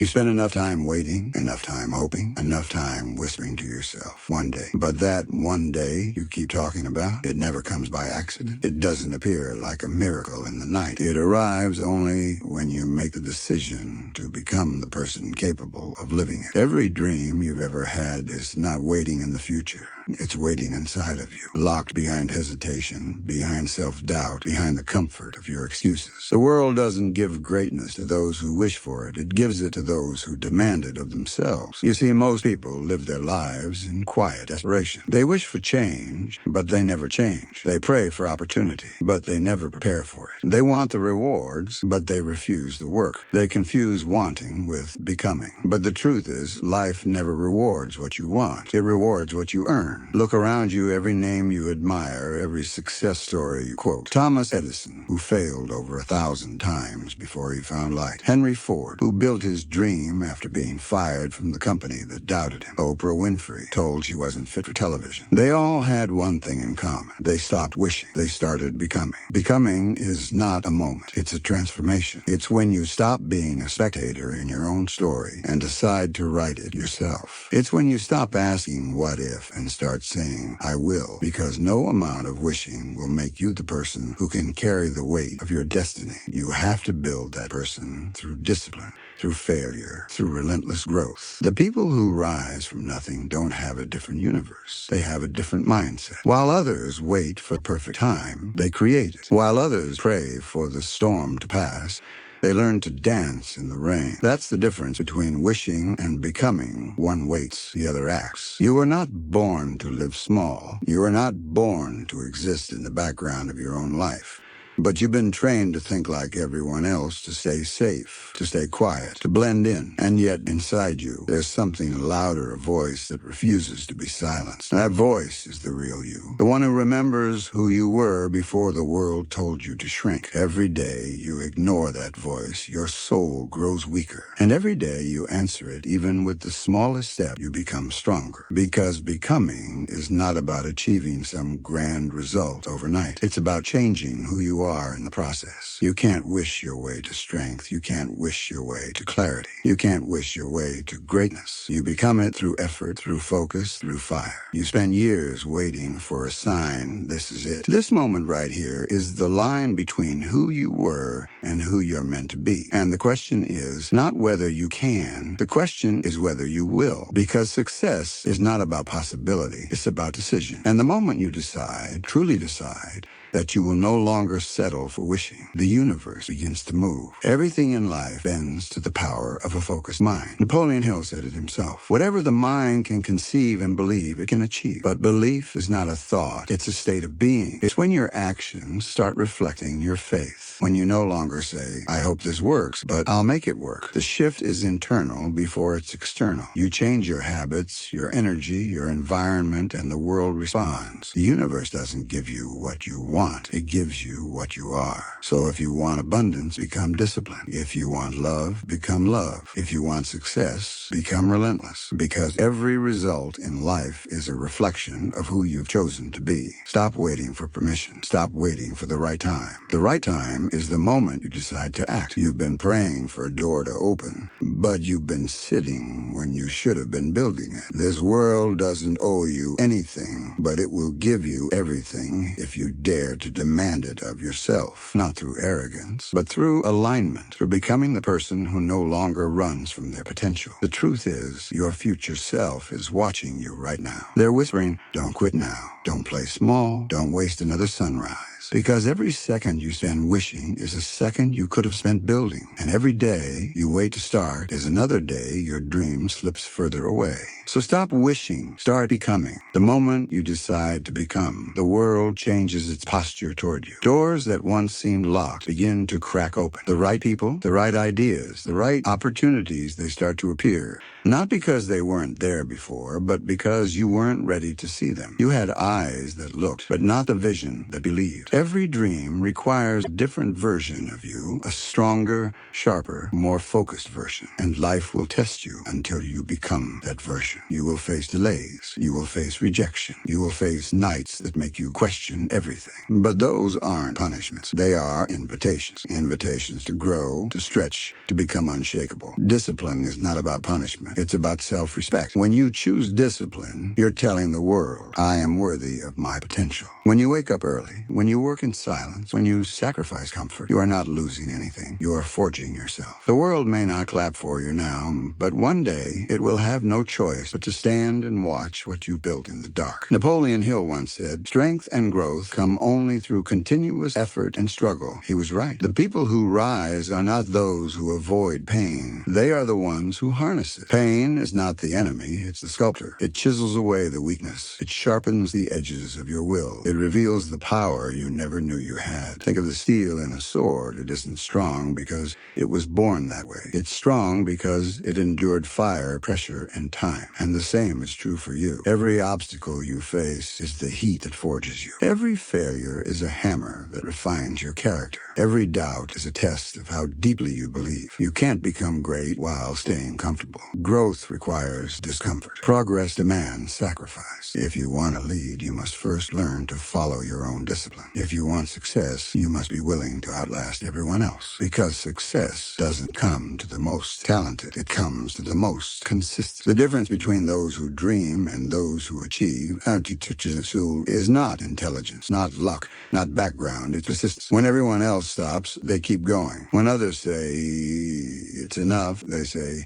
You spend enough time waiting, enough time hoping, enough time whispering to yourself, one day. But that one day you keep talking about, it never comes by accident. It doesn't appear like a miracle in the night. It arrives only when you make the decision to become the person capable of living it. Every dream you've ever had is not waiting in the future. It's waiting inside of you, locked behind hesitation, behind self-doubt, behind the comfort of your excuses. The world doesn't give greatness to those who wish for it. It gives it to those who demand it of themselves. You see, most people live their lives in quiet desperation. They wish for change, but they never change. They pray for opportunity, but they never prepare for it. They want the rewards, but they refuse the work. They confuse wanting with becoming. But the truth is, life never rewards what you want. It rewards what you earn. Look around you, every name you admire, every success story you quote. Thomas Edison, who failed over 1,000 times before he found light. Henry Ford, who built his dream after being fired from the company that doubted him. Oprah Winfrey, told she wasn't fit for television. They all had one thing in common. They stopped wishing. They started becoming. Becoming is not a moment. It's a transformation. It's when you stop being a spectator in your own story and decide to write it yourself. It's when you stop asking what if and start saying, I will, because no amount of wishing will make you the person who can carry the weight of your destiny. You have to build that person through discipline, through failure, through relentless growth. The people who rise from nothing don't have a different universe. They have a different mindset. While others wait for the perfect time, they create it. While others pray for the storm to pass, they learn to dance in the rain. That's the difference between wishing and becoming. One waits, the other acts. You were not born to live small. You are not born to exist in the background of your own life. But you've been trained to think like everyone else, to stay safe, to stay quiet, to blend in. And yet, inside you, there's something louder, a voice that refuses to be silenced. That voice is the real you, the one who remembers who you were before the world told you to shrink. Every day you ignore that voice, your soul grows weaker. And every day you answer it, even with the smallest step, you become stronger. Because becoming is not about achieving some grand result overnight. It's about changing who you are in the process. You can't wish your way to strength. You can't wish your way to clarity. You can't wish your way to greatness. You become it through effort, through focus, through fire. You spend years waiting for a sign. This is it. This moment right here is the line between who you were and who you're meant to be. And the question is not whether you can. The question is whether you will. Because success is not about possibility. It's about decision. And the moment you decide, truly decide, that you will no longer settle for wishing, the universe begins to move. Everything in life bends to the power of a focused mind. Napoleon Hill said it himself. Whatever the mind can conceive and believe, it can achieve. But belief is not a thought. It's a state of being. It's when your actions start reflecting your faith. When you no longer say, I hope this works, but I'll make it work. The shift is internal before it's external. You change your habits, your energy, your environment, and the world responds. The universe doesn't give you what you want. It gives you what you are. So if you want abundance, become disciplined. If you want love, become love. If you want success, become relentless. Because every result in life is a reflection of who you've chosen to be. Stop waiting for permission. Stop waiting for the right time. The right time is the moment you decide to act. You've been praying for a door to open, but you've been sitting when you should have been building it. This world doesn't owe you anything, but it will give you everything if you dare to demand it of yourself, not through arrogance, but through alignment, through becoming the person who no longer runs from their potential. The truth is, your future self is watching you right now. They're whispering, don't quit now. Don't play small. Don't waste another sunrise. Because every second you spend wishing is a second you could have spent building. And every day you wait to start is another day your dream slips further away. So stop wishing. Start becoming. The moment you decide to become, the world changes its posture toward you. Doors that once seemed locked begin to crack open. The right people, the right ideas, the right opportunities, they start to appear. Not because they weren't there before, but because you weren't ready to see them. You had eyes that looked, but not the vision that believed. Every dream requires a different version of you, a stronger, sharper, more focused version. And life will test you until you become that version. You will face delays. You will face rejection. You will face nights that make you question everything. But those aren't punishments. They are invitations. Invitations to grow, to stretch, to become unshakable. Discipline is not about punishment. It's about self-respect. When you choose discipline, you're telling the world, I am worthy of my potential. When you wake up early, when you work in silence, when you sacrifice comfort, you are not losing anything. You are forging yourself. The world may not clap for you now, but one day it will have no choice but to stand and watch what you built in the dark. Napoleon Hill once said, strength and growth come only through continuous effort and struggle. He was right. The people who rise are not those who avoid pain. They are the ones who harness it. Pain is not the enemy, it's the sculptor. It chisels away the weakness. It sharpens the edges of your will. It reveals the power you never knew you had. Think of the steel in a sword. It isn't strong because it was born that way. It's strong because it endured fire, pressure, and time. And the same is true for you. Every obstacle you face is the heat that forges you. Every failure is a hammer that refines your character. Every doubt is a test of how deeply you believe. You can't become great while staying comfortable. Growth requires discomfort. Progress demands sacrifice. If you want to lead, you must first learn to follow your own discipline. If you want success, you must be willing to outlast everyone else. Because success doesn't come to the most talented. It comes to the most consistent. The difference between those who dream and those who achieve is not intelligence, not luck, not background. It's persistence. When everyone else stops, they keep going. When others say it's enough, they say,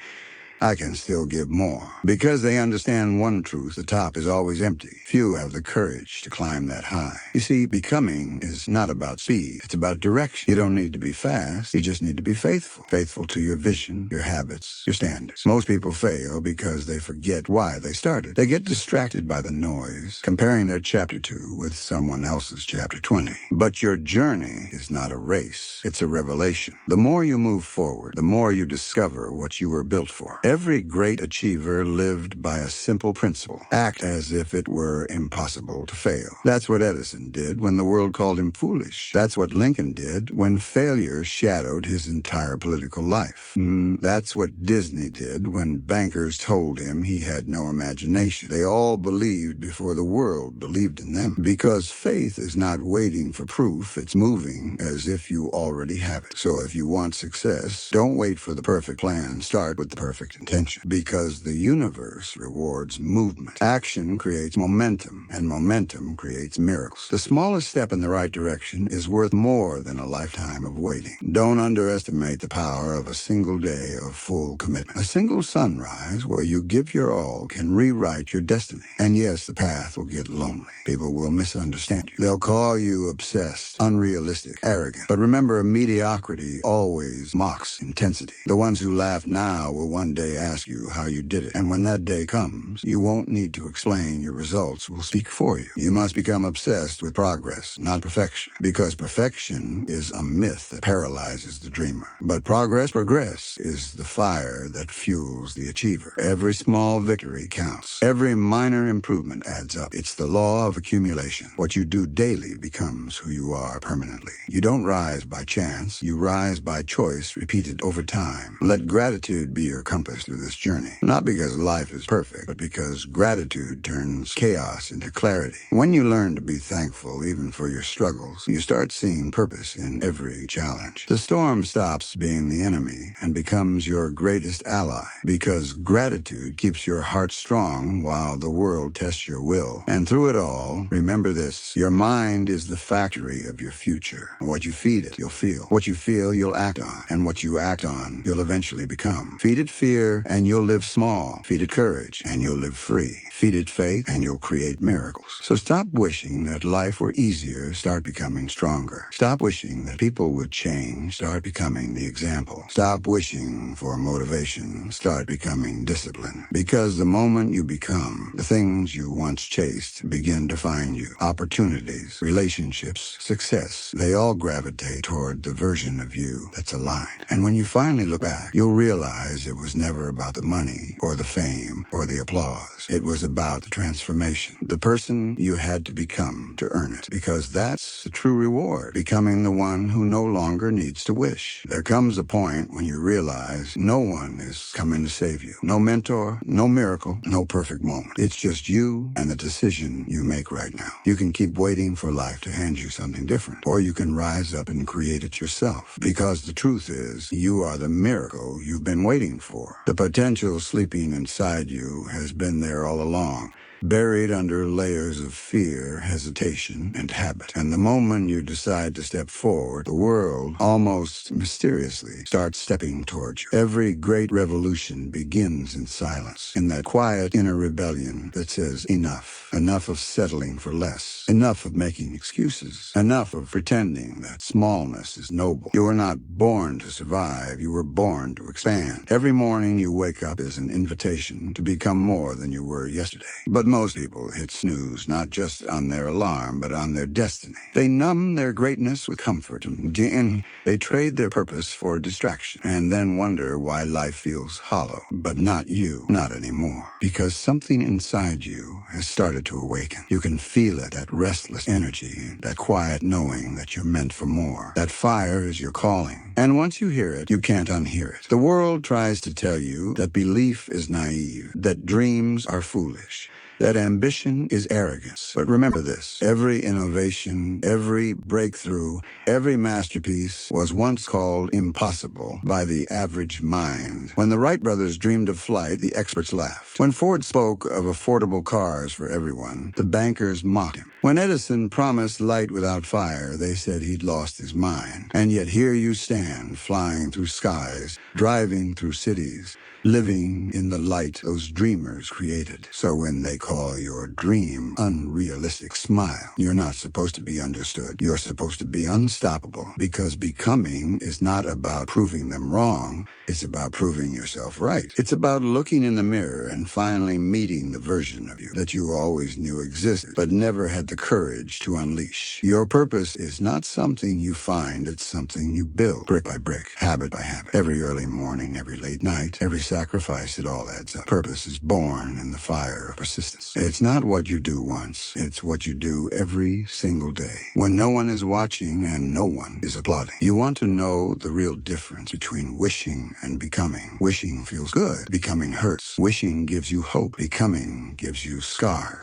I can still give more. Because they understand one truth, the top is always empty. Few have the courage to climb that high. You see, becoming is not about speed. It's about direction. You don't need to be fast. You just need to be faithful. Faithful to your vision, your habits, your standards. Most people fail because they forget why they started. They get distracted by the noise, comparing their chapter 2 with someone else's chapter 20. But your journey is not a race. It's a revelation. The more you move forward, the more you discover what you were built for. Every great achiever lived by a simple principle. Act as if it were impossible to fail. That's what Edison did when the world called him foolish. That's what Lincoln did when failure shadowed his entire political life. That's what Disney did when bankers told him he had no imagination. They all believed before the world believed in them. Because faith is not waiting for proof. It's moving as if you already have it. So if you want success, don't wait for the perfect plan. Start with the perfect intention, because the universe rewards movement. Action creates momentum, and momentum creates miracles. The smallest step in the right direction is worth more than a lifetime of waiting. Don't underestimate the power of a single day of full commitment. A single sunrise where you give your all can rewrite your destiny. And yes, the path will get lonely. People will misunderstand you. They'll call you obsessed, unrealistic, arrogant. But remember, mediocrity always mocks intensity. The ones who laugh now will one day ask you how you did it. And when that day comes, you won't need to explain. Your results will speak for you. You must become obsessed with progress, not perfection. Because perfection is a myth that paralyzes the dreamer. But progress is the fire that fuels the achiever. Every small victory counts. Every minor improvement adds up. It's the law of accumulation. What you do daily becomes who you are permanently. You don't rise by chance. You rise by choice repeated over time. Let gratitude be your compass through this journey. Not because life is perfect, but because gratitude turns chaos into clarity. When you learn to be thankful even for your struggles, you start seeing purpose in every challenge. The storm stops being the enemy and becomes your greatest ally, because gratitude keeps your heart strong while the world tests your will. And through it all, remember this: your mind is the factory of your future. What you feed it, you'll feel. What you feel, you'll act on. And what you act on, you'll eventually become. Feed it fear, and you'll live small. Feed it courage, and you'll live free. Feed it faith, and you'll create miracles. So stop wishing that life were easier. Start becoming stronger. Stop wishing that people would change. Start becoming the example. Stop wishing for motivation. Start becoming discipline. Because the moment you become, the things you once chased begin to find you. Opportunities, relationships, success, they all gravitate toward the version of you that's aligned. And when you finally look back, you'll realize it was never never about the money or the fame or the applause. It was about the transformation, the person you had to become to earn it, because that's the true reward, becoming the one who no longer needs to wish. There comes a point when you realize no one is coming to save you. No mentor, no miracle, no perfect moment. It's just you and the decision you make right now. You can keep waiting for life to hand you something different, or you can rise up and create it yourself. Because the truth is, you are the miracle you've been waiting for. The potential sleeping inside you has been there all along, buried under layers of fear, hesitation, and habit. And the moment you decide to step forward, the world, almost mysteriously, starts stepping towards you. Every great revolution begins in silence, in that quiet inner rebellion that says enough. Enough of settling for less. Enough of making excuses. Enough of pretending that smallness is noble. You were not born to survive. You were born to expand. Every morning you wake up is an invitation to become more than you were yesterday. But most people hit snooze not just on their alarm, but on their destiny. They numb their greatness with comfort, and they trade their purpose for distraction, and then wonder why life feels hollow. But not you, not anymore. Because something inside you has started to awaken. You can feel it, that restless energy, that quiet knowing that you're meant for more. That fire is your calling. And once you hear it, you can't unhear it. The world tries to tell you that belief is naive, that dreams are foolish, that ambition is arrogance. But remember this, every innovation, every breakthrough, every masterpiece was once called impossible by the average mind. When the Wright brothers dreamed of flight, the experts laughed. When Ford spoke of affordable cars for everyone, the bankers mocked him. When Edison promised light without fire, they said he'd lost his mind. And yet here you stand, flying through skies, driving through cities, living in the light those dreamers created. So when they call your dream unrealistic, smile. You're not supposed to be understood. You're supposed to be unstoppable, because becoming is not about proving them wrong. It's about proving yourself right. It's about looking in the mirror and finally meeting the version of you that you always knew existed, but never had the courage to unleash. Your purpose is not something you find, it's something you build, brick by brick, habit by habit. Every early morning, every late night, every sacrifice, it all adds up. Purpose is born in the fire of persistence. It's not what you do once, it's what you do every single day, when no one is watching and no one is applauding. You want to know the real difference between wishing and becoming. Wishing feels good. Becoming hurts. Wishing gives you hope. Becoming gives you scars.